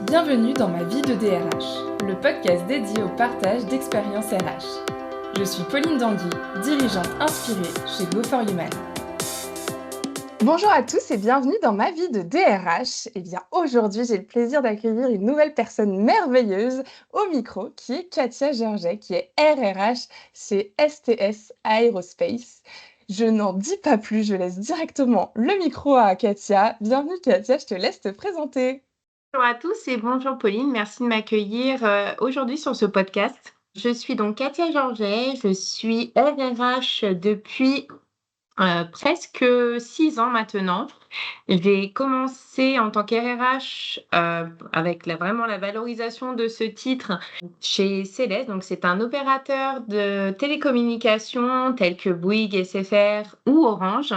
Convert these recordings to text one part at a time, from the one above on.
Bienvenue dans ma vie de DRH, le podcast dédié au partage d'expériences RH. Je suis Pauline Danguy, dirigeante inspirée chez Go for Human. Bonjour à tous et bienvenue dans ma vie de DRH. Eh bien, aujourd'hui, j'ai le plaisir d'accueillir une nouvelle personne merveilleuse au micro qui est Katia Georget, qui est RRH chez STS Aerospace. Je n'en dis pas plus, je laisse directement le micro à Katia. Bienvenue Katia, je te laisse te présenter. Bonjour à tous et bonjour Pauline, merci de m'accueillir aujourd'hui sur ce podcast. Je suis donc Katia Georget, je suis RRH depuis presque 6 ans maintenant. J'ai commencé en tant qu'RRH avec vraiment la valorisation de ce titre chez Céleste, donc c'est un opérateur de télécommunications tel que Bouygues, SFR ou Orange,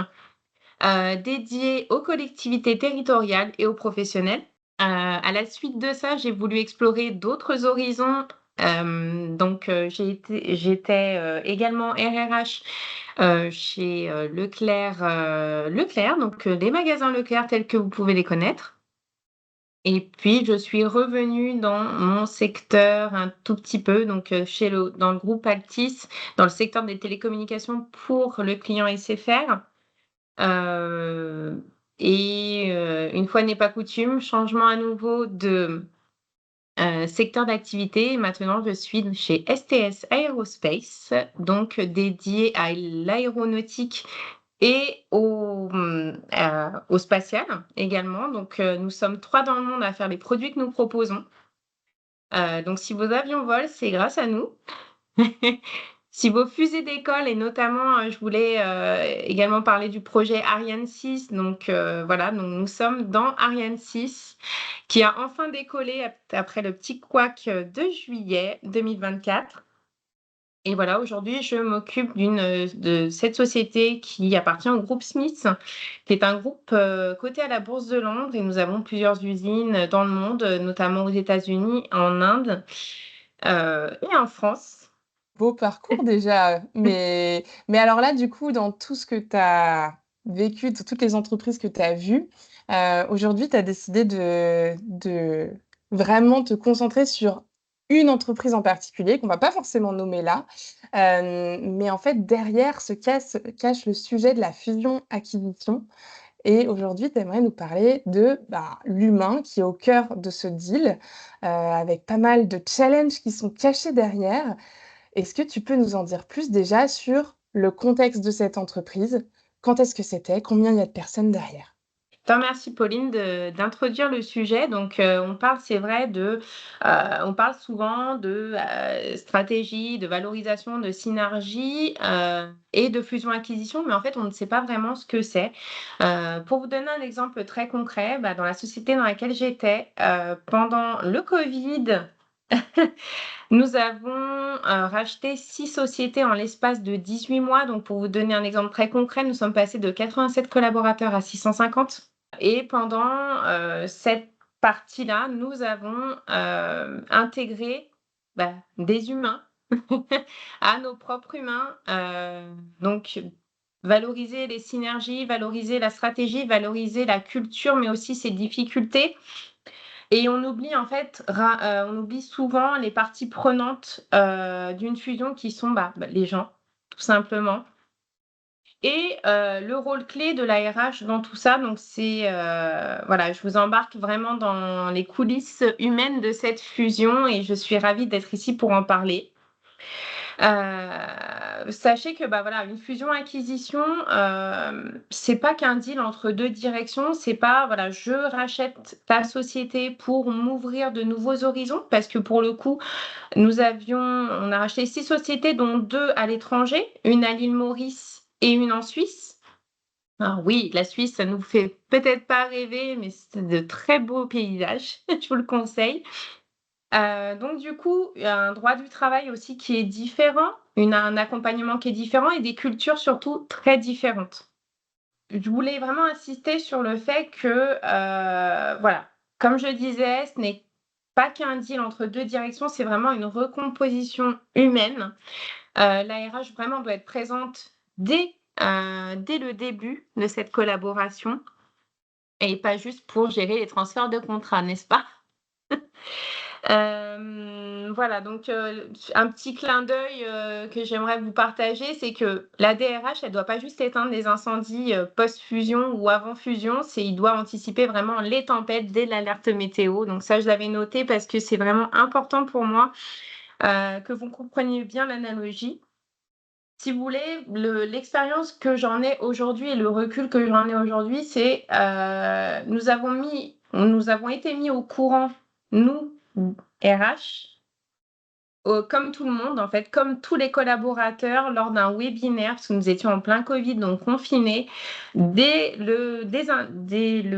dédié aux collectivités territoriales et aux professionnels. À la suite de ça, j'ai voulu explorer d'autres horizons. J'étais également RRH chez Leclerc, donc les magasins Leclerc tels que vous pouvez les connaître. Et puis, je suis revenue dans mon secteur un tout petit peu, donc dans le groupe Altis, dans le secteur des télécommunications pour le client SFR. Heu une fois n'est pas coutume, changement à nouveau de secteur d'activité. Maintenant, je suis chez STS Aerospace, donc dédié à l'aéronautique et au spatial également. Donc nous sommes 3 dans le monde à faire les produits que nous proposons. Donc si vos avions volent, c'est grâce à nous. Si vos fusées décollent et notamment, je voulais, également parler du projet Ariane 6 donc voilà, donc nous sommes dans Ariane 6 qui a enfin décollé après le petit couac, de juillet 2024 et voilà, aujourd'hui, je m'occupe de cette société qui appartient au groupe Smiths, qui est un groupe, coté à la Bourse de Londres et nous avons plusieurs usines dans le monde, notamment aux États-Unis, en Inde, et en France. Beau parcours déjà, mais alors là, du coup, dans tout ce que tu as vécu, toutes les entreprises que tu as vues, aujourd'hui, tu as décidé de vraiment te concentrer sur une entreprise en particulier, qu'on va pas forcément nommer là. Mais en fait, derrière cache le sujet de la fusion-acquisition et aujourd'hui, tu aimerais nous parler de, l'humain qui est au cœur de ce deal, avec pas mal de challenges qui sont cachés derrière. Est-ce que tu peux nous en dire plus déjà sur le contexte de cette entreprise? Quand est-ce que c'était? Combien il y a de personnes derrière? Je te remercie Pauline d'introduire le sujet. Donc, on parle, c'est vrai, on parle souvent de stratégie, de valorisation, de synergie et de fusion-acquisition, mais en fait, on ne sait pas vraiment ce que c'est. Pour vous donner un exemple très concret, dans la société dans laquelle j'étais, pendant le Covid, nous avons racheté 6 sociétés en l'espace de 18 mois. Donc, pour vous donner un exemple très concret, nous sommes passés de 87 collaborateurs à 650. Et pendant cette partie-là, nous avons intégré des humains à nos propres humains. Donc, valoriser les synergies, valoriser la stratégie, valoriser la culture, mais aussi ses difficultés. Et on oublie en fait, on oublie souvent les parties prenantes d'une fusion qui sont les gens, tout simplement. Et le rôle clé de la RH dans tout ça, donc c'est, voilà, je vous embarque vraiment dans les coulisses humaines de cette fusion et je suis ravie d'être ici pour en parler. Sachez que, voilà, une fusion-acquisition, c'est pas qu'un deal entre 2 directions. C'est pas, voilà, je rachète ta société pour m'ouvrir de nouveaux horizons parce que pour le coup, on a racheté 6 sociétés dont 2 à l'étranger, une à l'île Maurice et une en Suisse. Alors oui, la Suisse, ça nous fait peut-être pas rêver, mais c'est de très beaux paysages, je vous le conseille. Donc du coup, il y a un droit du travail aussi qui est différent, un accompagnement qui est différent et des cultures surtout très différentes. Je voulais vraiment insister sur le fait que, voilà, comme je disais, ce n'est pas qu'un deal entre 2 directions, c'est vraiment une recomposition humaine. La RH vraiment doit être présente dès le début de cette collaboration et pas juste pour gérer les transferts de contrats, n'est-ce pas? Voilà, donc un petit clin d'œil, que j'aimerais vous partager, c'est que la DRH, elle doit pas juste éteindre les incendies, post-fusion ou avant fusion, il doit anticiper vraiment les tempêtes dès l'alerte météo. Donc ça, je l'avais noté parce que c'est vraiment important pour moi, que vous compreniez bien l'analogie. Si vous voulez, l'expérience que j'en ai aujourd'hui et le recul que j'en ai aujourd'hui, c'est, nous avons été mis au courant, nous, RH, comme tout le monde, en fait, comme tous les collaborateurs lors d'un webinaire, parce que nous étions en plein covid, donc confinés, dès le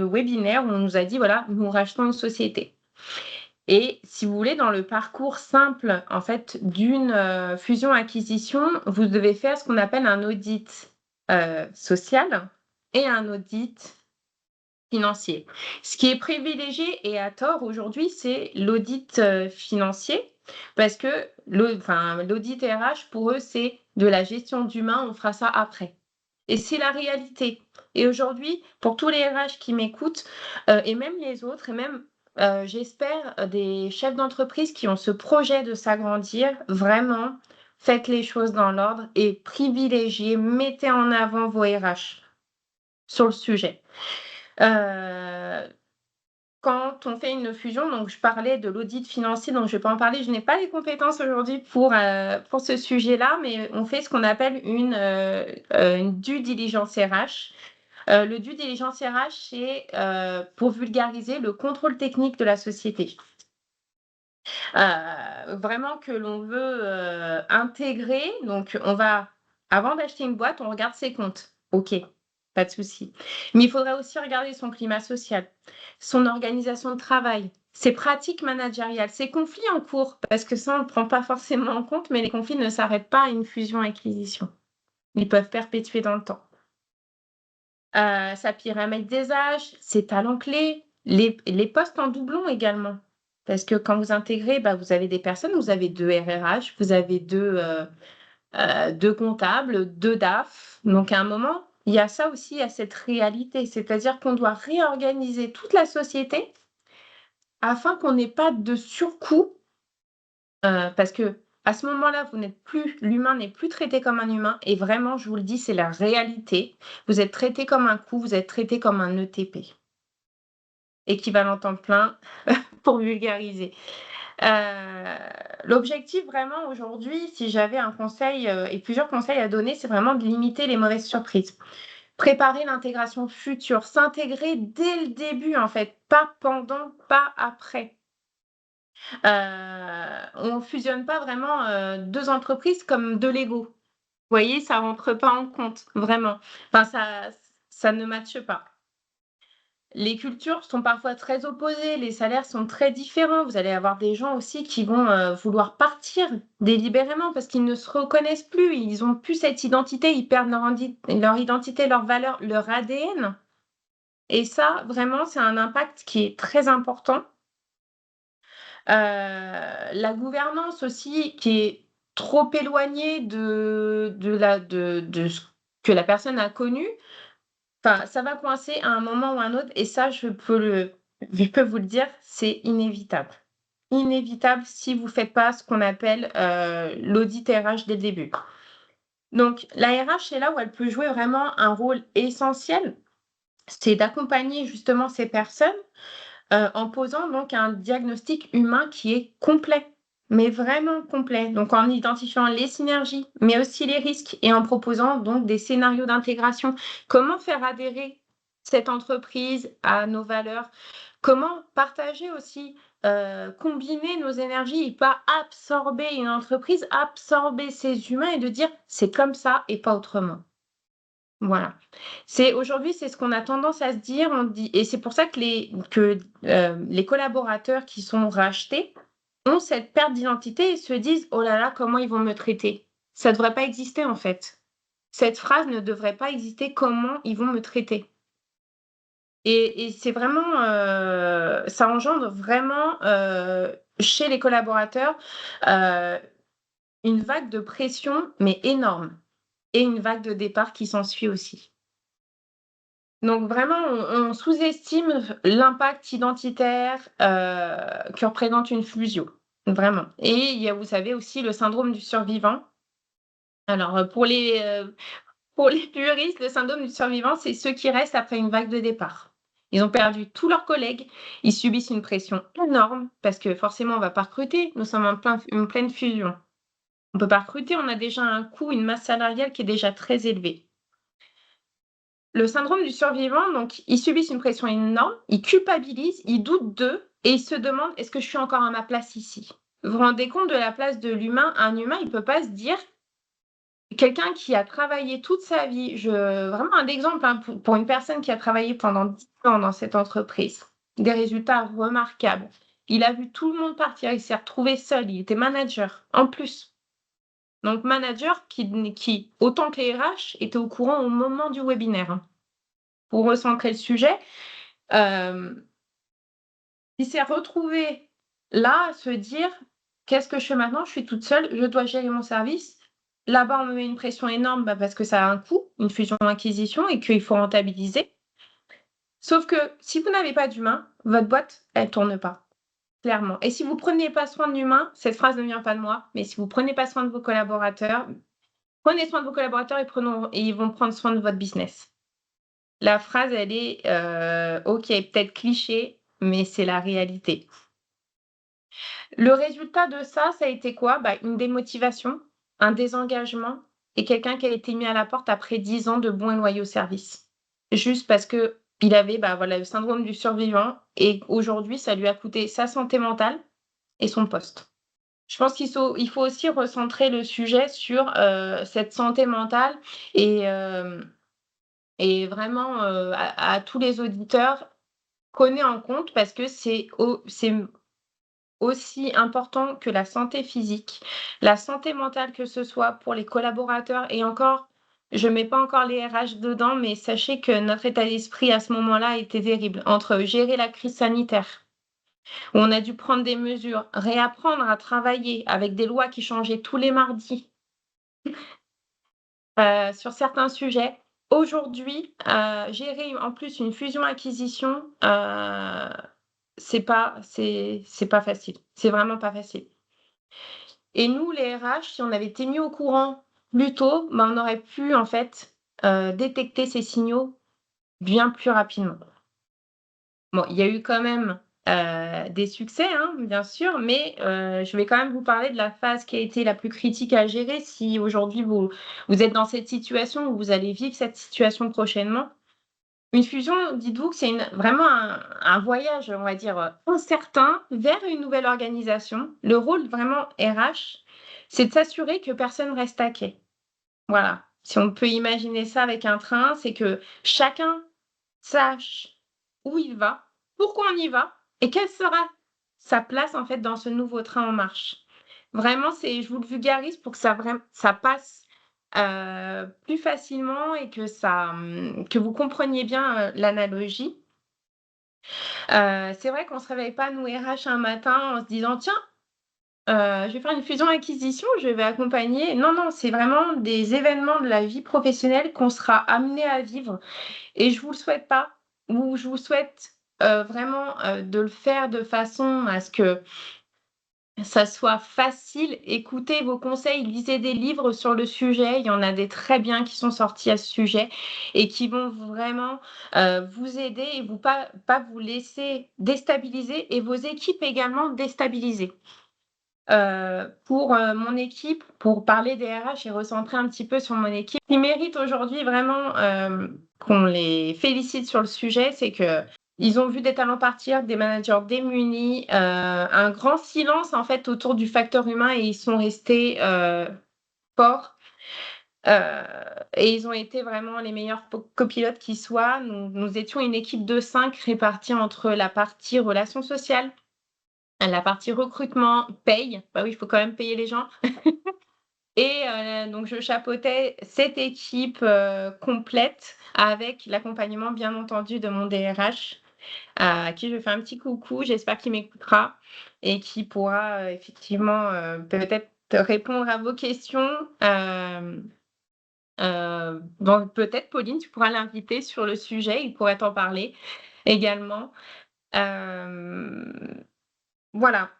webinaire où on nous a dit: «Voilà, nous rachetons une société». Et si vous voulez, dans le parcours simple, en fait, d'une, fusion-acquisition, vous devez faire ce qu'on appelle un audit, social et un audit financier. Ce qui est privilégié et à tort aujourd'hui, c'est l'audit, financier parce que l'audit RH pour eux, c'est de la gestion d'humain, on fera ça après. Et c'est la réalité. Et aujourd'hui, pour tous les RH qui m'écoutent, et même les autres et même, j'espère, des chefs d'entreprise qui ont ce projet de s'agrandir, vraiment, faites les choses dans l'ordre et privilégiez, mettez en avant vos RH sur le sujet. Heu, Quand on fait une fusion, donc je parlais de l'audit financier, donc je vais pas en parler. Je n'ai pas les compétences aujourd'hui pour ce sujet-là, mais on fait ce qu'on appelle une due diligence RH. Le due diligence RH, c'est, pour vulgariser, le contrôle technique de la société. Vraiment que l'on veut, intégrer, donc avant d'acheter une boîte, on regarde ses comptes. OK, pas de souci. Mais il faudrait aussi regarder son climat social, son organisation de travail, ses pratiques managériales, ses conflits en cours, parce que ça, on ne prend pas forcément en compte, mais les conflits ne s'arrêtent pas à une fusion-acquisition. Ils peuvent perpétuer dans le temps. Sa pyramide des âges, ses talents clés, les postes en doublon également. Parce que quand vous intégrez, bah, vous avez des personnes, vous avez 2 RRH, vous avez 2 comptables, 2 DAF. Donc à un moment, il y a ça aussi, il y a cette réalité. C'est-à-dire qu'on doit réorganiser toute la société afin qu'on n'ait pas de surcoût, parce qu'à ce moment-là, l'humain n'est plus traité comme un humain et vraiment, je vous le dis, c'est la réalité. Vous êtes traité comme un coût, vous êtes traité comme un ETP. Équivalent temps plein pour vulgariser. Heu, L'objectif vraiment aujourd'hui, si j'avais un conseil, et plusieurs conseils à donner, c'est vraiment de limiter les mauvaises surprises. Préparer l'intégration future, s'intégrer dès le début en fait, pas pendant, pas après. On fusionne pas vraiment, 2 entreprises comme 2 Lego. Vous voyez? Ça rentre pas en compte, vraiment. Enfin ça ne matche pas. Les cultures sont parfois très opposées, les salaires sont très différents. Vous allez avoir des gens aussi qui vont, vouloir partir délibérément parce qu'ils ne se reconnaissent plus. Ils ont plus cette identité, ils perdent leur identité, leurs valeurs, leur ADN et ça, vraiment, c'est un impact qui est très important. La gouvernance aussi qui est trop éloignée de ce que la personne a connu. Enfin, ça va coincer à un moment ou un autre et ça, je peux vous le dire, c'est inévitable. Inévitable si vous faites pas ce qu'on appelle, l'audit RH dès le début. Donc la RH, c'est là où elle peut jouer vraiment un rôle essentiel, c'est d'accompagner justement ces personnes, en posant donc un diagnostic humain qui est complet, mais vraiment complet. Donc en identifiant les synergies, mais aussi les risques et en proposant donc des scénarios d'intégration. Comment faire adhérer cette entreprise à nos valeurs? Comment partager aussi, combiner nos énergies et pas absorber une entreprise, absorber ses humains et de dire: «C'est comme ça et pas autrement». Voilà. C'est ce qu'on a tendance à se dire, on dit et c'est pour ça les collaborateurs qui sont rachetés ont cette perte d'identité et se disent: «Oh là là, comment ils vont me traiter?» Ça devrait pas exister, en fait. Cette phrase ne devrait pas exister: «Comment ils vont me traiter?» Et c'est vraiment, ça engendre vraiment, chez les collaborateurs, heu, une vague de pression, mais énorme et une vague de départ qui s'ensuit aussi. Donc vraiment, on sous-estime l'impact identitaire, que représente une fusion, vraiment. Et il y a, vous savez aussi, le syndrome du survivant. Alors, pour les puristes, le syndrome du survivant, c'est ceux qui restent après une vague de départ. Ils ont perdu tous leurs collègues, ils subissent une pression énorme parce que forcément, on va pas recruter, nous sommes en pleine fusion. On peut pas recruter, on a déjà un coût, une masse salariale qui est déjà très élevée. Le syndrome du survivant, donc, ils subissent une pression énorme, ils culpabilisent, ils doutent d'eux et ils se demandent: «Est-ce que je suis encore à ma place ici?» Vous vous rendez compte de la place de l'humain? Un humain, il peut pas se dire, quelqu'un qui a travaillé toute sa vie, vraiment un exemple, hein, pour une personne qui a travaillé pendant 10 ans dans cette entreprise, des résultats remarquables. Il a vu tout le monde partir, il s'est retrouvé seul, il était manager, en plus. Donc manager qui, autant que les RH, était au courant au moment du webinaire, hein. Pour recentrer le sujet, hem, il s'est retrouvé là à se dire: «Qu'est-ce que je fais maintenant? Je suis toute seule, je dois gérer mon service». Là-bas, on me met une pression énorme, bah, parce que ça a un coût, une fusion-acquisition et qu'il faut rentabiliser. Sauf que si vous n'avez pas d'humain, votre boîte, elle tourne pas, clairement. Et si vous prenez pas soin de l'humain, cette phrase ne vient pas de moi, mais si vous prenez pas soin de vos collaborateurs, prenez soin de vos collaborateurs et ils vont prendre soin de votre business. La phrase, elle est, OK, peut-être cliché, mais c'est la réalité. Le résultat de ça, ça a été quoi? Bah, une démotivation, un désengagement et quelqu'un qui a été mis à la porte après 10 ans de bons et loyaux services. Juste parce qu'il avait, bah, voilà, le syndrome du survivant et aujourd'hui, ça lui a coûté sa santé mentale et son poste. Je pense il faut aussi recentrer le sujet sur, cette santé mentale et et vraiment, à tous les auditeurs, prenez en compte parce que c'est aussi important que la santé physique, la santé mentale, que ce soit pour les collaborateurs et encore, je mets pas encore les RH dedans, mais sachez que notre état d'esprit à ce moment-là était terrible. Entre gérer la crise sanitaire, où on a dû prendre des mesures, réapprendre à travailler avec des lois qui changeaient tous les mardis, sur certains sujets. Aujourd'hui, gérer en plus une fusion-acquisition, c'est pas facile. C'est vraiment pas facile. Et nous, les RH, si on avait été mis au courant plus tôt, bah, on aurait pu en fait, détecter ces signaux bien plus rapidement. Bon, il y a eu quand même, des succès, hein, bien sûr, mais je vais quand même vous parler de la phase qui a été la plus critique à gérer. Si aujourd'hui vous êtes dans cette situation ou vous allez vivre cette situation prochainement. Une fusion, dites-vous que c'est vraiment un voyage, on va dire, incertain vers une nouvelle organisation. Le rôle vraiment RH, c'est de s'assurer que personne reste à quai. Voilà. Si on peut imaginer ça avec un train, c'est que chacun sache où il va, pourquoi on y va et quelle sera sa place, en fait, dans ce nouveau train en marche. Vraiment, je vous le vulgarise pour que ça passe, plus facilement et que vous compreniez bien, l'analogie. C'est vrai qu'on se réveille pas nous RH un matin en se disant: «Tiens, je vais faire une fusion-acquisition, je vais accompagner». Non, non, c'est vraiment des événements de la vie professionnelle qu'on sera amené à vivre et je vous le souhaite pas ou je vous souhaite, vraiment, de le faire de façon à ce que ça soit facile. Écoutez vos conseils, lisez des livres sur le sujet. Il y en a des très bien qui sont sortis à ce sujet et qui vont vraiment, vous aider et pas vous laisser déstabiliser et vos équipes également déstabiliser. Pour, mon équipe, pour parler des RH et recentrer un petit peu sur mon équipe, qui mérite aujourd'hui vraiment, qu'on les félicite sur le sujet, c'est qu'ils ont vu des talents partir, des managers démunis, un grand silence en fait autour du facteur humain et ils sont restés, forts, heu et ils ont été vraiment les meilleurs copilotes qui soient. Nous étions une équipe de 5 répartis entre la partie relations sociales, la partie recrutement, paye, bah oui, il faut quand même payer les gens et donc je chapeautais cette équipe, complète avec l'accompagnement bien entendu de mon DRH, à qui je fais un petit coucou. J'espère qu'il m'écoutera et qui pourra, effectivement, peut-être répondre à vos questions, hem, Donc peut-être Pauline, tu pourras l'inviter sur le sujet, il pourrait t'en parler également. Hem, voilà.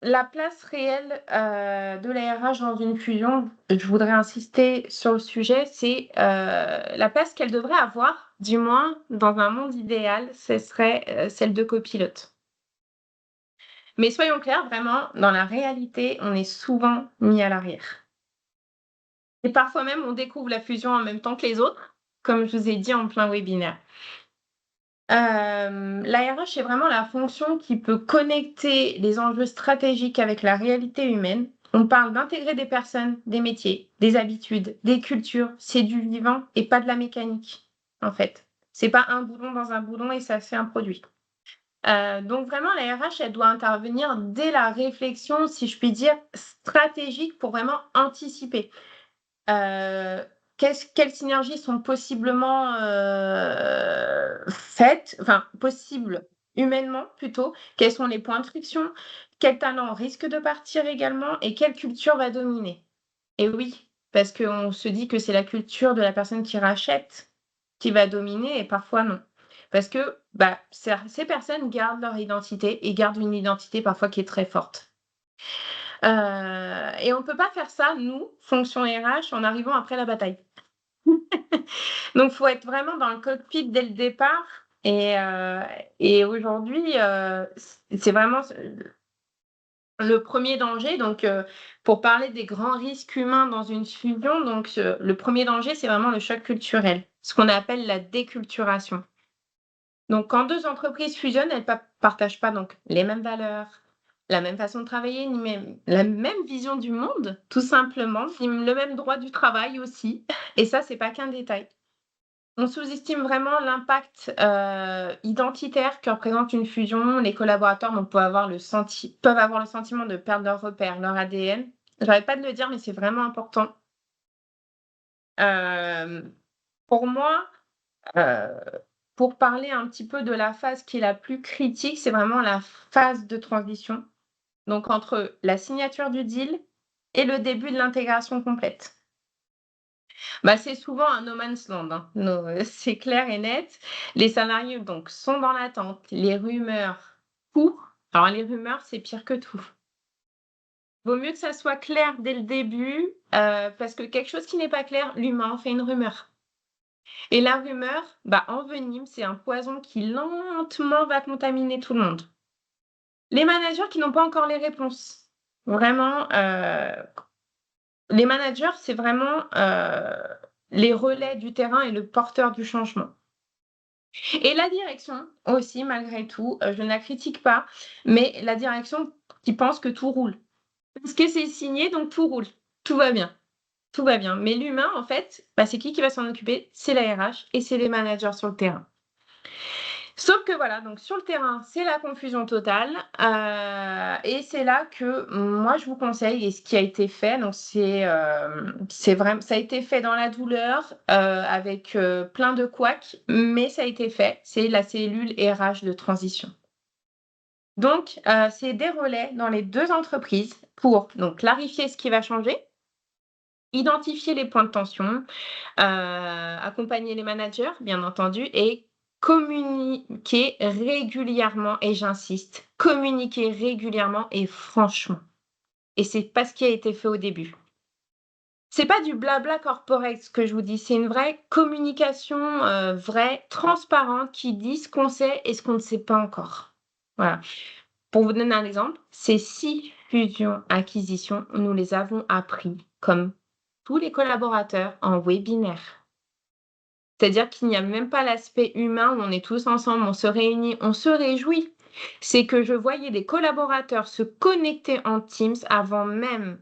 La place réelle, de la RH dans une fusion, je voudrais insister sur le sujet, c'est, la place qu'elle devrait avoir, du moins dans un monde idéal, ce serait, celle de copilote. Mais soyons clairs, vraiment, dans la réalité, on est souvent mis à l'arrière et parfois même, on découvre la fusion en même temps que les autres, comme je vous ai dit en plein webinaire. La RH, c'est vraiment la fonction qui peut connecter les enjeux stratégiques avec la réalité humaine. On parle d'intégrer des personnes, des métiers, des habitudes, des cultures. C'est du vivant et pas de la mécanique, en fait. C'est pas un boulon dans un boulon et ça fait un produit. Donc vraiment, la RH, elle doit intervenir dès la réflexion, si je puis dire, stratégique pour vraiment anticiper. Quelles synergies sont possiblement, faites, enfin possibles humainement plutôt? Quels sont les points de friction? Quel talent risque de partir également et quelle culture va dominer? Et oui, parce qu'on se dit que c'est la culture de la personne qui rachète qui va dominer et parfois non. Parce que, bah, ces personnes gardent leur identité et gardent une identité parfois qui est très forte. Et on ne peut pas faire ça, nous, fonction RH, en arrivant après la bataille. Donc, il faut être vraiment dans le cockpit dès le départ. Et aujourd'hui, c'est vraiment le premier danger. Donc, pour parler des grands risques humains dans une fusion, donc, le premier danger, c'est vraiment le choc culturel, ce qu'on appelle la déculturation. Donc, quand deux entreprises fusionnent, elles ne partagent pas donc les mêmes valeurs, la même façon de travailler, ni même la même vision du monde, tout simplement, ni le même droit du travail aussi. Et ça, c'est pas qu'un détail. On sous-estime vraiment l'impact, identitaire que représente une fusion. Les collaborateurs donc peuvent avoir le sentiment de perdre leurs repères, leur ADN. J'arrête pas de le dire, mais c'est vraiment important. Hem, pour moi, heu, pour parler un petit peu de la phase qui est la plus critique, c'est vraiment la phase de transition, donc entre la signature du deal et le début de l'intégration complète. Bah, c'est souvent un no man's land, hein. C'est clair et net. Les salariés donc sont dans l'attente, les rumeurs courent. Alors les rumeurs, c'est pire que tout. Vaut mieux que ça soit clair dès le début, parce que quelque chose qui n'est pas clair, l'humain en fait une rumeur et la rumeur, bah, envenime, c'est un poison qui lentement va contaminer tout le monde. Les managers qui n'ont pas encore les réponses. Vraiment, les managers, c'est vraiment, les relais du terrain et le porteur du changement. Et la direction aussi, malgré tout, je ne la critique pas, mais la direction qui pense que tout roule. Parce que c'est signé, donc tout roule. Tout va bien, tout va bien. Mais l'humain, en fait, bah, c'est qui va s'en occuper? C'est la RH et c'est les managers sur le terrain. Sauf que voilà, donc sur le terrain, c'est la confusion totale, et c'est là que moi je vous conseille et ce qui a été fait, donc c'est vraiment ça a été fait dans la douleur, avec, plein de couacs, mais ça a été fait. C'est la cellule RH de transition. Donc, c'est des relais dans les 2 entreprises pour donc clarifier ce qui va changer, identifier les points de tension, accompagner les managers, bien entendu, et communiquer régulièrement, et j'insiste, communiquer régulièrement et franchement. Et c'est pas ce qui a été fait au début. C'est pas du blabla corporate ce que je vous dis, c'est une vraie communication, vraie, transparente, qui dit ce qu'on sait et ce qu'on ne sait pas encore. Voilà. Pour vous donner un exemple, ces 6 fusions-acquisitions, nous les avons appris comme tous les collaborateurs en webinaire. C'est-à-dire qu'il n'y a même pas l'aspect humain où on est tous ensemble, on se réunit, on se réjouit. C'est que je voyais des collaborateurs se connecter en Teams avant même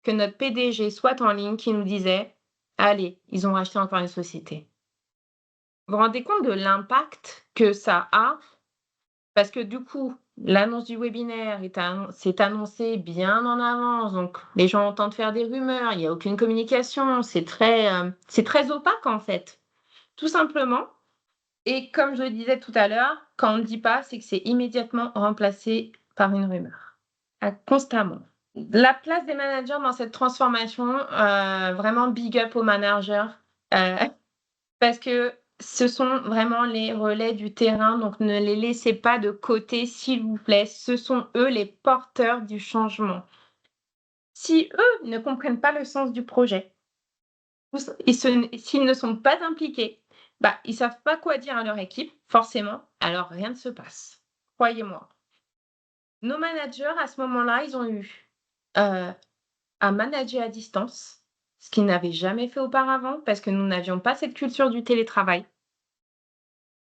que notre PDG soit en ligne qui nous disait: «Allez, ils ont racheté encore une société». Vous vous rendez compte de l'impact que ça a? Parce que du coup, l'annonce du webinaire s'est annoncée bien en avance, donc les gens entendent faire des rumeurs, il y a aucune communication, c'est très opaque en fait, tout simplement. Et comme je le disais tout à l'heure, quand on ne dit pas, c'est que c'est immédiatement remplacé par une rumeur, constamment. La place des managers dans cette transformation, vraiment big up aux managers, heu, parce que ce sont vraiment les relais du terrain, donc ne les laissez pas de côté, s'il vous plaît. Ce sont eux les porteurs du changement. Si eux ne comprennent pas le sens du projet, ou s'ils ne sont pas impliqués, bah, ils savent pas quoi dire à leur équipe, forcément, alors rien ne se passe. Croyez-moi. Nos managers, à ce moment-là, ils ont eu, heu, à manager à distance, ce qu'ils n'avaient jamais fait auparavant parce que nous n'avions pas cette culture du télétravail.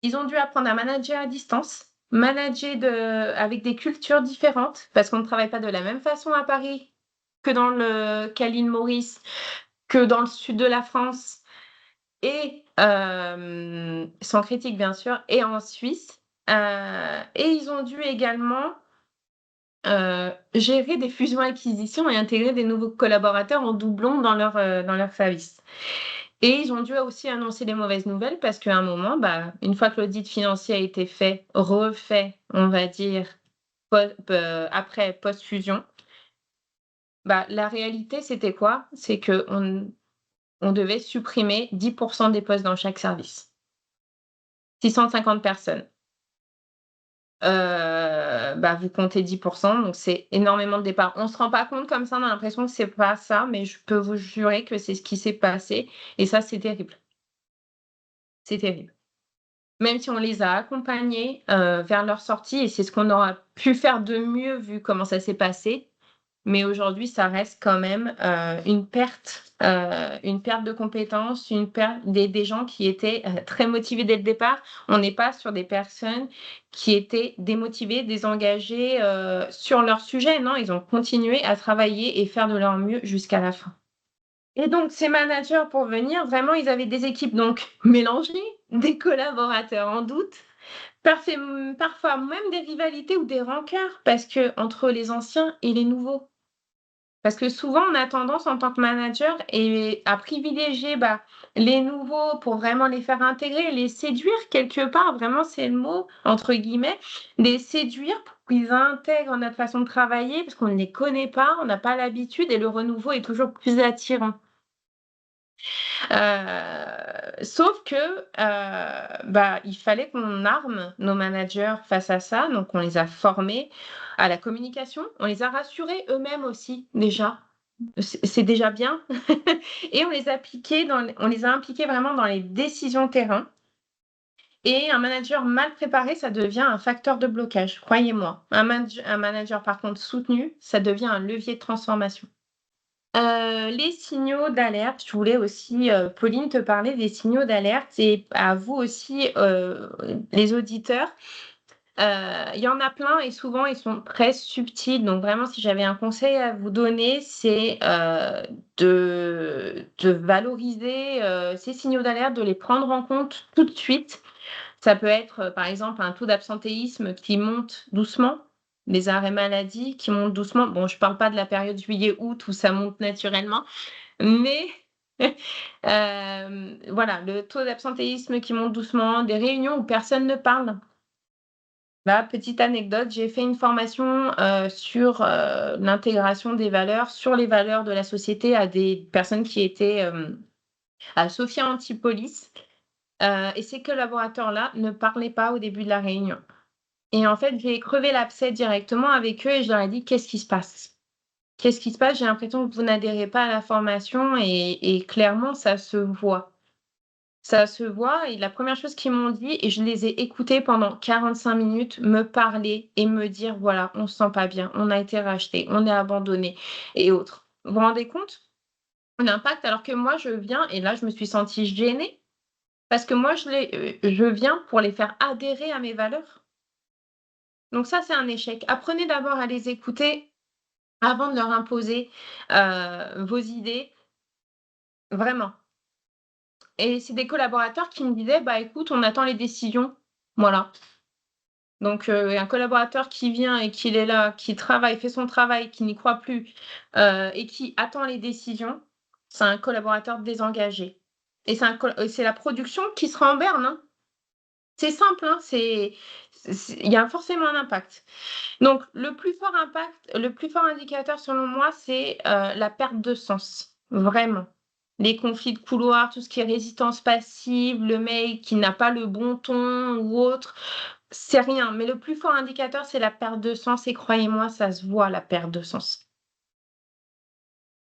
Ils ont dû apprendre à manager à distance, manager avec des cultures différentes parce qu'on ne travaille pas de la même façon à Paris qu'à l'île Maurice, que dans le sud de la France et sans critique bien sûr et en Suisse, et ils ont dû également, gérer des fusions-acquisitions et intégrer des nouveaux collaborateurs en doublon dans leur service. Et ils ont dû aussi annoncer des mauvaises nouvelles parce qu'à un moment, bah, une fois que l'audit financier a été fait, refait, on va dire, après post-fusion, bah, la réalité, c'était quoi? C'est qu'on devait supprimer 10 des postes dans chaque service. 650 personnes. Bah, vous comptez 10, donc c'est énormément de départs. On se rend pas compte comme ça, on a l'impression que c'est pas ça, mais je peux vous jurer que c'est ce qui s'est passé et ça, c'est terrible. C'est terrible. Même si on les a accompagnés, vers leur sortie et c'est ce qu'on aura pu faire de mieux vu comment ça s'est passé. Mais aujourd'hui, ça reste quand même, une perte de compétences, une perte des gens qui étaient, très motivés dès le départ. On n'est pas sur des personnes qui étaient démotivées, désengagées, sur leur sujet. Non, ils ont continué à travailler et faire de leur mieux jusqu'à la fin. Et donc ces managers pour venir, vraiment, ils avaient des équipes donc mélangées, des collaborateurs en doute, parfois même des rivalités ou des rancœurs parce que entre les anciens et les nouveaux. Parce que souvent, on a tendance en tant que manager à privilégier, bah, les nouveaux pour vraiment les faire intégrer, les séduire quelque part, vraiment c'est le mot, entre guillemets, les séduire pour qu'ils intègrent notre façon de travailler parce qu'on ne les connaît pas, on n'a pas l'habitude et le renouveau est toujours plus attirant. Sauf que, bah, il fallait qu'on arme nos managers face à ça, donc on les a formés à la communication, on les a rassurés eux-mêmes aussi déjà. C'est déjà bien et on les a impliqués vraiment dans les décisions terrain et un manager mal préparé, ça devient un facteur de blocage, croyez-moi. Un manager par contre soutenu, ça devient un levier de transformation. Les signaux d'alerte, je voulais aussi, Pauline, te parler des signaux d'alerte et à vous aussi, les auditeurs. Il y en a plein et souvent ils sont très subtils, donc vraiment si j'avais un conseil à vous donner, c'est, de valoriser, ces signaux d'alerte, de les prendre en compte tout de suite. Ça peut être, par exemple, un taux d'absentéisme qui monte doucement, les arrêts maladie qui montent doucement. Bon, je parle pas de la période juillet-août où ça monte naturellement, mais voilà, le taux d'absentéisme qui monte doucement, des réunions où personne ne parle. Là, petite anecdote, j'ai fait une formation, sur, l'intégration des valeurs, sur les valeurs de la société à des personnes qui étaient, à Sophia Antipolis, et ces collaborateurs-là ne parlaient pas au début de la réunion et en fait, j'ai crevé l'abcès directement avec eux et je leur ai dit: «Qu'est-ce qui se passe? Qu'est-ce qui se passe? J'ai l'impression que vous n'adhérez pas à la formation» et clairement ça se voit. Ça se voit et la première chose qu'ils m'ont dit et je les ai écoutés pendant 45 minutes me parler et me dire: «Voilà, on se sent pas bien, on a été racheté, on est abandonné et autres». Vous vous rendez compte? L'impact alors que moi je viens et là je me suis sentie gênée parce que moi je viens pour les faire adhérer à mes valeurs. Donc ça, c'est un échec. Apprenez d'abord à les écouter avant de leur imposer, vos idées, vraiment. Et c'est des collaborateurs qui me disaient: «Bah, écoute, on attend les décisions». Voilà. Donc un collaborateur qui vient et qui est là, qui travaille, fait son travail, qui n'y croit plus, et qui attend les décisions, c'est un collaborateur désengagé et c'est la production qui sera en berne, hein. C'est simple, hein, il y a forcément un impact. Donc le plus fort indicateur selon moi, c'est, la perte de sens, vraiment. Les conflits de couloir, tout ce qui est résistance passive, le mec qui n'a pas le bon ton ou autre, c'est rien. Mais le plus fort indicateur, c'est la perte de sens et croyez-moi, ça se voit la perte de sens.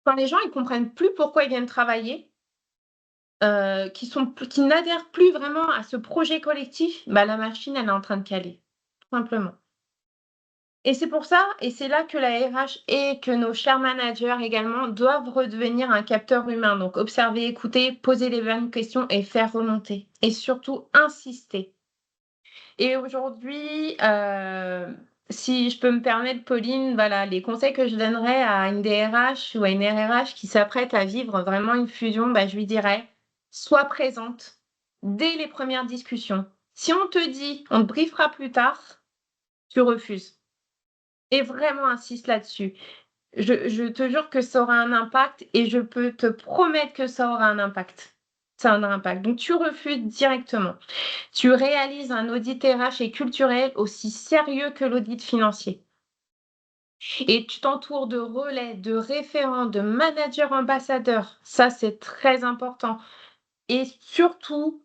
Quand les gens, ils comprennent plus pourquoi ils viennent travailler, qui n'adhèrent plus vraiment à ce projet collectif, bah, la machine, elle est en train de caler, tout simplement. Et c'est pour ça et c'est là que la RH et que nos chers managers également doivent redevenir un capteur humain. Donc observer, écouter, poser les bonnes questions et faire remonter et surtout insister. Et aujourd'hui, si je peux me permettre, Pauline, voilà, les conseils que je donnerais à une DRH ou à une RRH qui s'apprête à vivre vraiment une fusion, bah, je lui dirais: «Sois présente dès les premières discussions. Si on te dit: "On te briefera plus tard", tu refuses». Et vraiment insiste là-dessus. Je te jure que ça aura un impact et je peux te promettre que ça aura un impact. Ça a un impact. Donc tu refuses directement. Tu réalises un audit RH et culturel aussi sérieux que l'audit financier. Et tu t'entoures de relais, de référents, de managers ambassadeurs. Ça, c'est très important. Et surtout,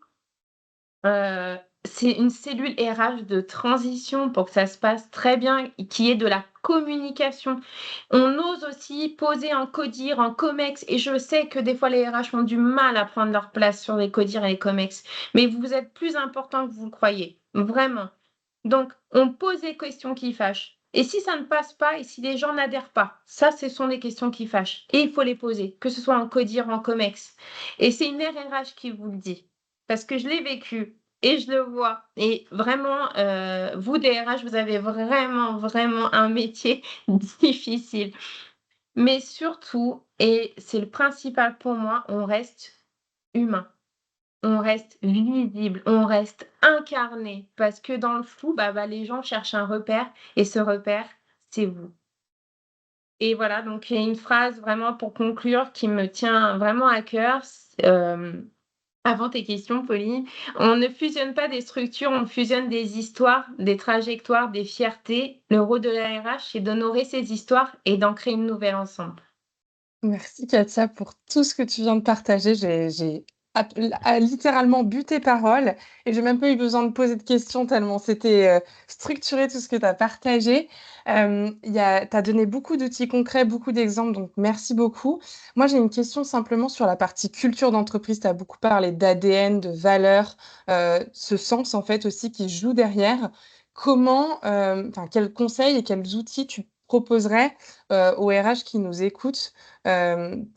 Heu, c'est une cellule RH de transition pour que ça se passe très bien et qu'il y ait de la communication. On ose aussi poser en CODIR, en COMEX et je sais que des fois les RH ont du mal à prendre leur place sur les CODIR et les COMEX, mais vous êtes plus importants que vous le croyez, vraiment. Donc on pose les questions qui fâchent et si ça ne passe pas et si les gens n'adhèrent pas, ça, ce sont les questions qui fâchent et il faut les poser, que ce soit en CODIR, en COMEX et c'est une RRH qui vous le dit. Parce que je l'ai vécu et je le vois et vraiment, vous DRH, vous avez vraiment, vraiment un métier difficile. Mais surtout et c'est le principal pour moi, on reste humain, on reste visible, on reste incarné parce que dans le flou, bah, les gens cherchent un repère et ce repère, c'est vous. Et voilà, donc il y a une phrase vraiment pour conclure qui me tient vraiment à cœur, avant tes questions, Pauline, on ne fusionne pas des structures, on fusionne des histoires, des trajectoires, des fiertés. Le rôle de la RH, c'est d'honorer ces histoires et d'en créer une nouvelle ensemble. Merci Katia pour tout ce que tu viens de partager. J'ai littéralement bu tes paroles et j'ai même pas eu besoin de poser de questions tellement c'était structuré tout ce que tu as partagé. Tu as donné beaucoup d'outils concrets, beaucoup d'exemples, donc merci beaucoup. Moi, j'ai une question simplement sur la partie culture d'entreprise. Tu as beaucoup parlé d'ADN, de valeurs, ce sens en fait aussi qui joue derrière. Comment, enfin, quels conseils et quels outils tu proposerais aux RH qui nous écoutent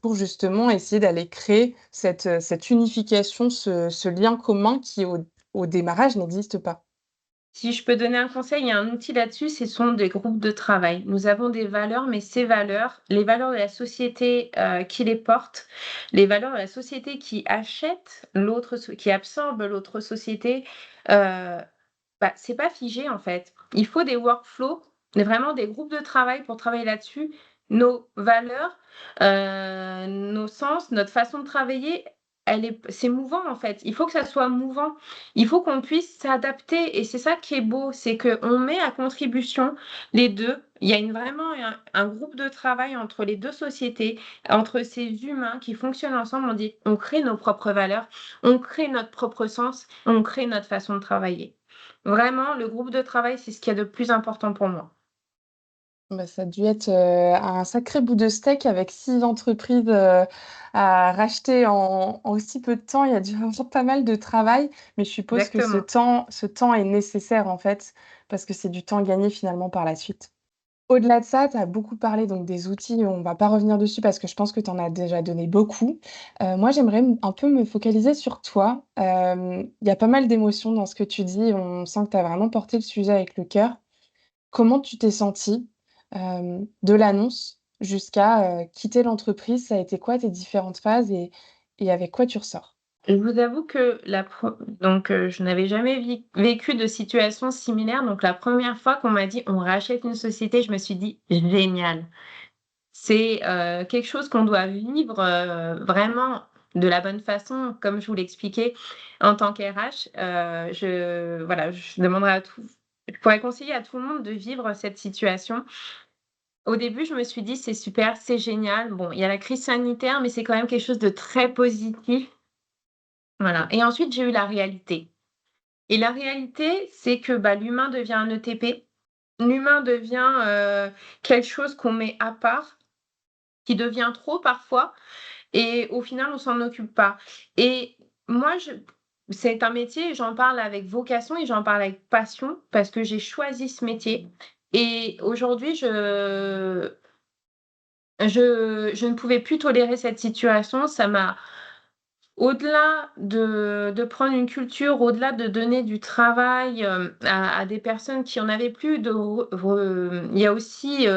pour justement essayer d'aller créer cette unification, ce lien commun qui au démarrage n'existe pas. Si je peux donner un conseil, il y a un outil là-dessus, ce sont des groupes de travail. Nous avons des valeurs, mais ces valeurs, les valeurs de la société qui les portent, les valeurs de la société qui achète qui absorbe l'autre société, euh, bah, c'est pas figé en fait. Il faut des workflows, vraiment des groupes de travail pour travailler là-dessus. Nos valeurs, nos sens, notre façon de travailler, c'est mouvant en fait. Il faut que ça soit mouvant. Il faut qu'on puisse s'adapter et c'est ça qui est beau, c'est qu'on met à contribution les 2. Il y a vraiment un groupe de travail entre les 2 sociétés, entre ces humains qui fonctionnent ensemble. On dit: «On crée nos propres valeurs, on crée notre propre sens, on crée notre façon de travailler». Vraiment, le groupe de travail, c'est ce qu'il y a de plus important pour moi. Bah, ça a dû être, un sacré bout de steak avec 6 entreprises, à racheter en aussi peu de temps. Il y a dû avoir pas mal de travail, mais je suppose que Exactement. ce temps est nécessaire, en fait, parce que c'est du temps gagné finalement par la suite. Au-delà de ça, tu as beaucoup parlé donc des outils, on va pas revenir dessus parce que je pense que tu en as déjà donné beaucoup. Moi, j'aimerais un peu me focaliser sur toi. Il y a pas mal d'émotions dans ce que tu dis, on sent que tu as vraiment porté le sujet avec le cœur. Comment tu t'es sentie, de l'annonce jusqu'à, quitter l'entreprise? Ça a été quoi tes différentes phases et avec quoi tu ressors? Je vous avoue que je n'avais jamais vécu de situation similaire, donc la première fois qu'on m'a dit: «On rachète une société», je me suis dit: «Génial». C'est, quelque chose qu'on doit vivre, vraiment de la bonne façon. Comme je vous l'expliquais, en tant qu'RH, je demanderais à tout je pourrais conseiller à tout le monde de vivre cette situation. Au début, je me suis dit: «C'est super, c'est génial». Bon, il y a la crise sanitaire, mais c'est quand même quelque chose de très positif. Voilà et ensuite, j'ai eu la réalité et la réalité, c'est que, bah, l'humain devient un ETP. L'humain devient, quelque chose qu'on met à part, qui devient trop parfois et au final, on s'en occupe pas et moi, c'est un métier, j'en parle avec vocation et j'en parle avec passion parce que j'ai choisi ce métier et aujourd'hui, je ne pouvais plus tolérer cette situation. Ça m'a au-delà de prendre une culture, au-delà de donner du travail, à des personnes qui en avaient plus de il y a aussi,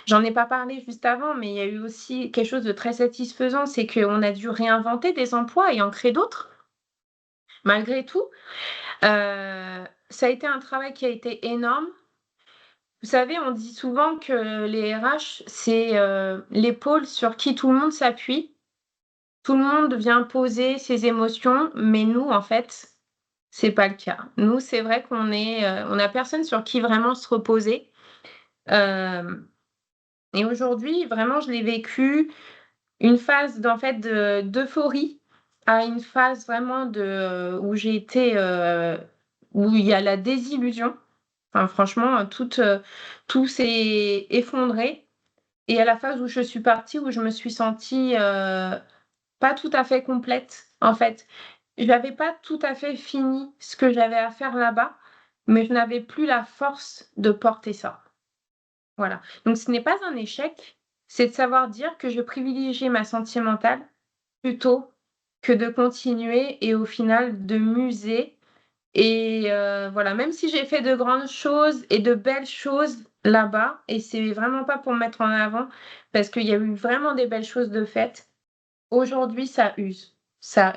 j'en ai pas parlé juste avant, mais il y a eu aussi quelque chose de très satisfaisant, c'est qu'on a dû réinventer des emplois et en créer d'autres, malgré tout. Ça a été un travail qui a été énorme. Vous savez, on dit souvent que les RH, c'est, l'épaule sur qui tout le monde s'appuie. Tout le monde vient poser ses émotions, mais nous, en fait, c'est pas le cas. Nous, c'est vrai on a personne sur qui vraiment se reposer. Hem et aujourd'hui, vraiment, je l'ai vécu, une phase d'euphorie à une phase vraiment où j'ai été, où il y a la désillusion. Enfin, franchement, tout s'est effondré et à la phase où je suis partie, où je me suis sentie, pas tout à fait complète, en fait. J'avais pas tout à fait fini ce que j'avais à faire là-bas, mais je n'avais plus la force de porter ça. Voilà. Donc ce n'est pas un échec, c'est de savoir dire que je privilégiais ma santé mentale plutôt que de continuer et au final de m'user et voilà, même si j'ai fait de grandes choses et de belles choses là-bas et c'est vraiment pas pour me mettre en avant parce qu'il y a eu vraiment des belles choses de faites. Aujourd'hui, ça use. Ça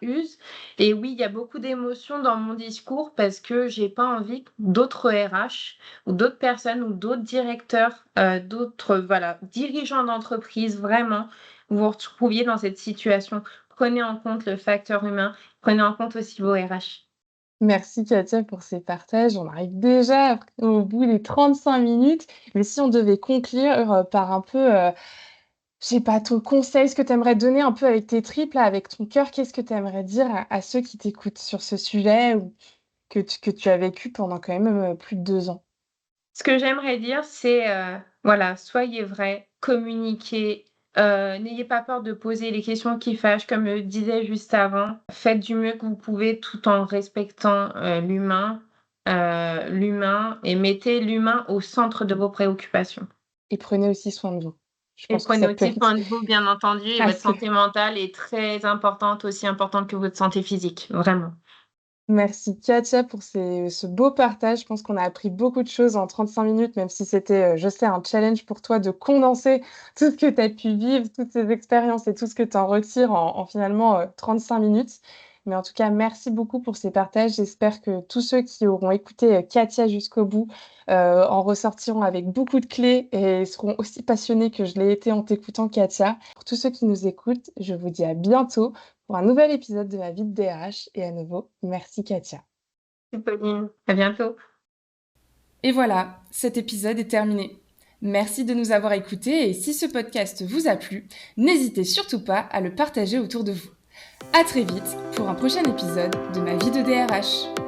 use et oui, il y a beaucoup d'émotions dans mon discours parce que j'ai pas envie que d'autres RH ou d'autres personnes ou d'autres directeurs, d'autres, voilà, dirigeants d'entreprise, vraiment, vous vous retrouviez dans cette situation. Prenez en compte le facteur humain, prenez en compte aussi vos RH. Merci Katia pour ces partages. On arrive déjà au bout des 35 minutes, mais si on devait conclure, par un peu, je sais pas, ton conseil, ce que tu aimerais donner un peu avec tes tripes là, avec ton cœur, qu'est-ce que tu aimerais dire à ceux qui t'écoutent sur ce sujet ou que tu as vécu pendant quand même, plus de 2 ans? Ce que j'aimerais dire, c'est, voilà, soyez vrai, communiquez, n'ayez pas peur de poser les questions qui fâchent, comme je le disais juste avant. Faites du mieux que vous pouvez tout en respectant, l'humain et mettez l'humain au centre de vos préoccupations. Et prenez aussi soin de vous. Je Et pense que prenez ça peut aussi être soin de vous, bien entendu, et votre assez. santé mentale est très importante, aussi importante que votre santé physique, vraiment. Merci Katia pour ce beau partage. Je pense qu'on a appris beaucoup de choses en 35 minutes, même si c'était, je sais, un challenge pour toi de condenser tout ce que tu as pu vivre, toutes ces expériences et tout ce que tu en retires en finalement, 35 minutes. Mais en tout cas, merci beaucoup pour ces partages. J'espère que tous ceux qui auront écouté, Katia jusqu'au bout, en ressortiront avec beaucoup de clés et seront aussi passionnés que je l'ai été en t'écoutant Katia. Pour tous ceux qui nous écoutent, je vous dis à bientôt pour un nouvel épisode de Ma vie de DRH et à nouveau, merci Katia. Pauline, à bientôt. Et voilà, cet épisode est terminé. Merci de nous avoir écoutés et si ce podcast vous a plu, n'hésitez surtout pas à le partager autour de vous. À très vite pour un prochain épisode de Ma vie de DRH.